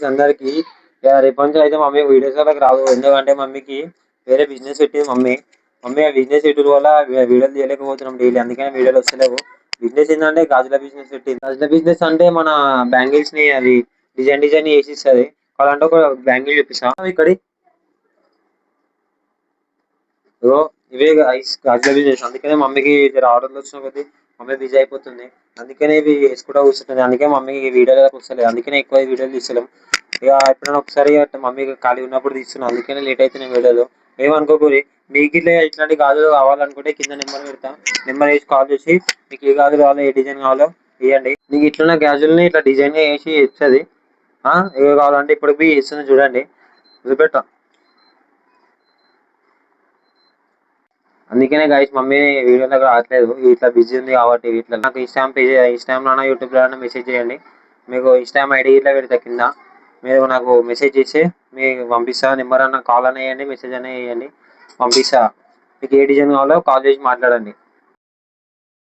అందరికి రేపటి నుంచి అయితే మమ్మీ వీడియోస్ వాళ్ళకి రాదు. ఎందుకంటే మమ్మీకి వేరే బిజినెస్ పెట్టింది మమ్మీ. మమ్మీ ఆ బిజినెస్ పెట్టిన వల్ల వీడియోలు తీయలేకపోతున్నాం డైలీ, అందుకని వీడియోలు వస్తలేవు. బిజినెస్ ఏంటంటే గాజుల బిజినెస్ పెట్టింది. గాజుల బిజినెస్ అంటే మన బ్యాంగిల్స్ ని అది డిజైన్ డిజైన్ చేసి ఇస్తుంది. అలాంటి ఒక బ్యాంగిల్ చూపిస్తా ఇక్కడ. ఇగో ఇవే గాజుల బిజినెస్. అందుకనే మమ్మీకి ఆర్డర్లు వచ్చిన కొద్ది మమ్మీ బిజీ అయిపోతుంది. అందుకనే ఇవి వేసుకుంటా కూర్చుంటుంది. అందుకే మమ్మీకి వీడియోలు వస్తలేదు. అందుకనే ఎక్కువ వీడియోలు తీస్తలేం. ఇక ఎప్పుడైనా ఒకసారి మమ్మీ ఖాళీ ఉన్నప్పుడు తీస్తున్నాను. అందుకనే లేట్ అవుతున్నాయి వీడియోలు. ఏమనుకోకూరి. మీకు ఇట్లా ఇట్లాంటి గాజులు కావాలనుకుంటే కింద నెంబర్ పెడతా. నెంబర్ వేసి కాల్ చేసి మీకు ఏ గాజులు కావాలో ఏ డిజైన్ కావాలో ఇవ్వండి. మీకు ఇట్లున్న గాజుల్ని ఇట్లా డిజైన్ గా వేసి ఇస్తుంది. ఏవి కావాలంటే ఇప్పుడు ఇస్తుంది చూడండి. చూపెట్టా. అందుకనే గైస్ మమ్మీ వీడియో దగ్గర రావట్లేదు. ఇట్లా బిజీ ఉంది కాబట్టి. ఇట్లా నాకు ఇన్స్టాగ్రామ్లో యూట్యూబ్లో మెసేజ్ చేయండి. మీకు ఇన్స్టాగ్రామ్ ఐడి ఇట్లా పెడతా కింద. మీరు నాకు మెసేజ్ చేసి మీకు పంపిస్తా. నెంబర్ అన్న కాల్ అన్న వేయండి, మెసేజ్ అన్న వేయండి, పంపిస్తా. మీకు ఏ డిజైన్ కావాలో కాల్ చేసి మాట్లాడండి.